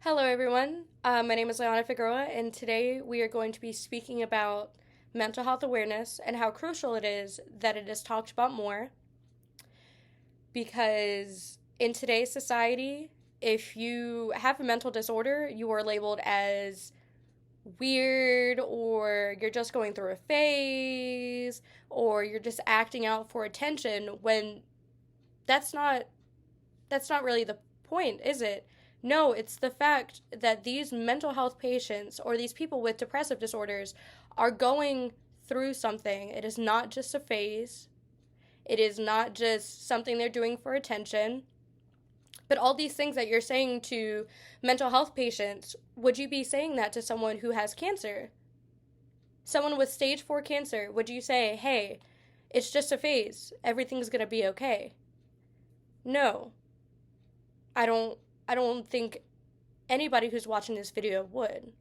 Hello, everyone. My name is Leona Figueroa, and today we are going to be speaking about mental health awareness and how crucial it is that it is talked about more. Because in today's society, if you have a mental disorder, you are labeled as weird, or you're just going through a phase, or you're just acting out for attention when that's not that's not really the point, is it? No, it's the fact that these mental health patients or these people with depressive disorders are going through something. It is not just a phase, it is not just something they're doing for attention. But all these things that you're saying to mental health patients, would you be saying that to someone who has cancer? Someone with stage 4 cancer, would you say, hey, it's just a phase, everything's gonna be okay? No, I don't I don't think anybody who's watching this video would.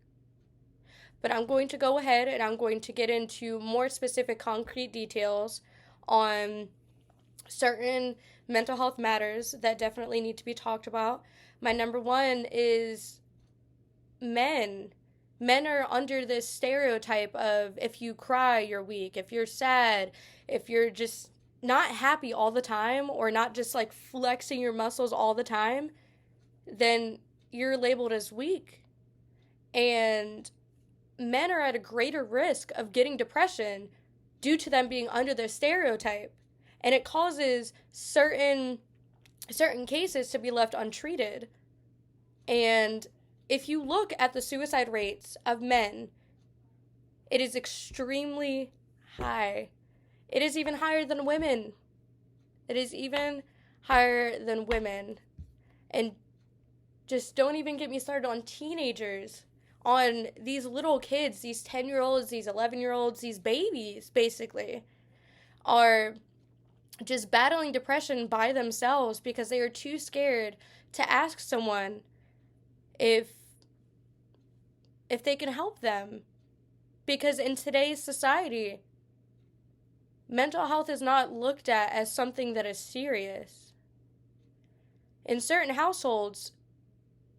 But I'm going to go ahead and I'm going to get into more specific concrete details on certain mental health matters that definitely need to be talked about. My number one is men. Men are under this stereotype of if you cry, you're weak. If you're sad, if you're just not happy all the time or not just like flexing your muscles all the time, then you're labeled as weak. And men are at a greater risk of getting depression due to them being under this stereotype. And it causes certain cases to be left untreated. And if you look at the suicide rates of men, it is extremely high. It is even higher than women. It is even higher than women. And just don't even get me started on teenagers, on these little kids, these 10-year-olds, these 11-year-olds, these babies, basically, are just battling depression by themselves because they are too scared to ask someone if they can help them. Because in today's society, mental health is not looked at as something that is serious. In certain households,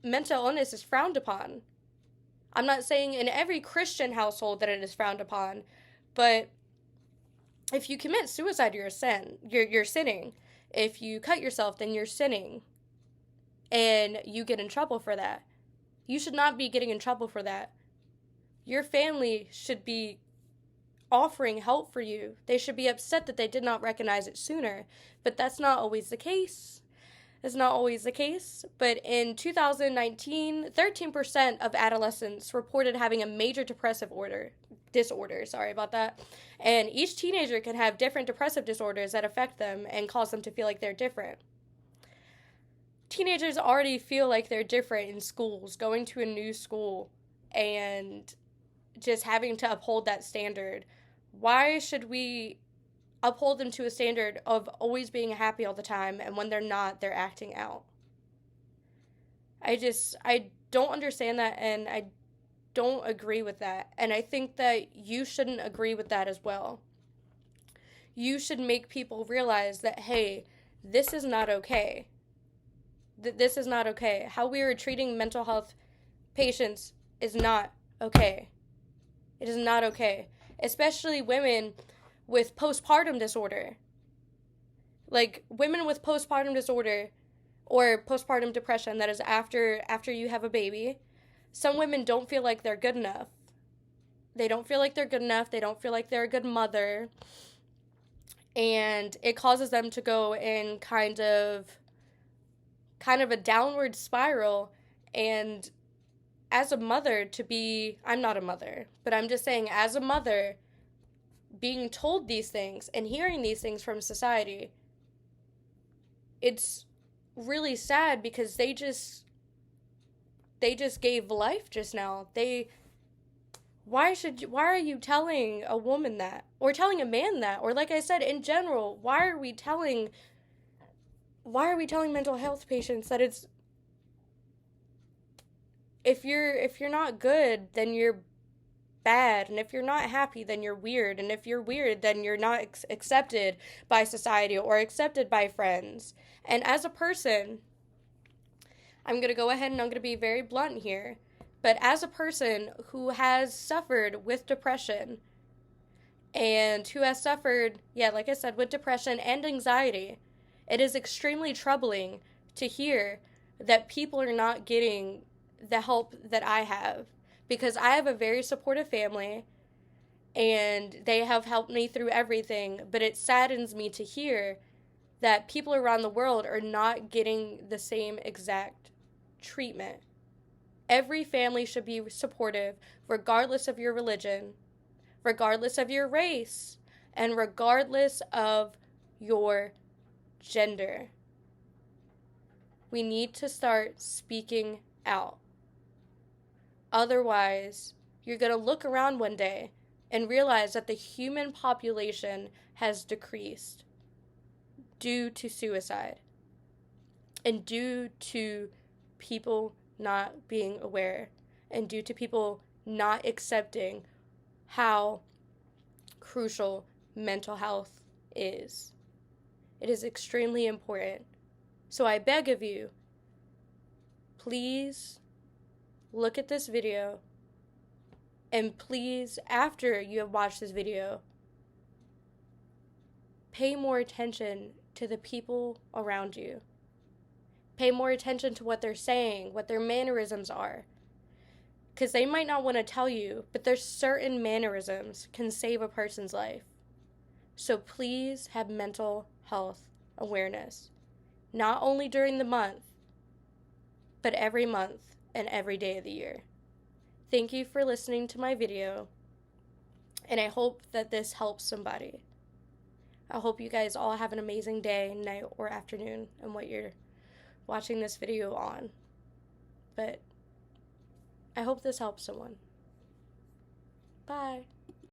mental illness is frowned upon. I'm not saying in every Christian household that it is frowned upon, but if you commit suicide, you're a sin. You're sinning. If you cut yourself, then you're sinning. And you get in trouble for that. You should not be getting in trouble for that. Your family should be offering help for you. They should be upset that they did not recognize it sooner. But that's not always the case. That's not always the case. But in 2019, 13% of adolescents reported having a major disorder, sorry about that. And each teenager can have different depressive disorders that affect them and cause them to feel like they're different. Teenagers already feel like they're different in schools, going to a new school and just having to uphold that standard. Why should we uphold them to a standard of always being happy all the time, and when they're not, they're acting out? I don't understand that, and I don't agree with that. And I think that you shouldn't agree with that as well. You should make people realize that, hey, this is not okay. This is not okay. How we are treating mental health patients is not okay. It is not okay. Especially women with postpartum disorder. Like women with postpartum disorder or postpartum depression, that is after you have a baby. Some women don't feel like they're good enough. They don't feel like they're good enough. They don't feel like they're a good mother. And it causes them to go in kind of a downward spiral. And as a mother, I'm not a mother, but I'm just saying, as a mother, being told these things and hearing these things from society, it's really sad because they just gave life just now. Why are you telling a woman that, or telling a man that, or like I said, in general, why are we telling mental health patients that it's, if you're not good, then you're bad, and if you're not happy, then you're weird, and if you're weird, then you're not accepted by society or accepted by friends. And as a person, I'm going to go ahead and I'm going to be very blunt here. But as a person who has suffered with depression and who has suffered, yeah, like I said, with depression and anxiety, it is extremely troubling to hear that people are not getting the help that I have, because I have a very supportive family and they have helped me through everything, but it saddens me to hear that people around the world are not getting the same exact treatment. Every family should be supportive, regardless of your religion, regardless of your race, and regardless of your gender. We need to start speaking out. Otherwise, you're going to look around one day and realize that the human population has decreased due to suicide and due to people not being aware and due to people not accepting how crucial mental health is. It is extremely important. So I beg of you, please look at this video, and please, after you have watched this video, pay more attention to the people around you. Pay more attention to what they're saying, what their mannerisms are. Because they might not want to tell you, but there's certain mannerisms can save a person's life. So please have mental health awareness. Not only during the month, but every month and every day of the year. Thank you for listening to my video, and I hope that this helps somebody. I hope you guys all have an amazing day, night, or afternoon and what you're watching this video on. But I hope this helps someone. Bye.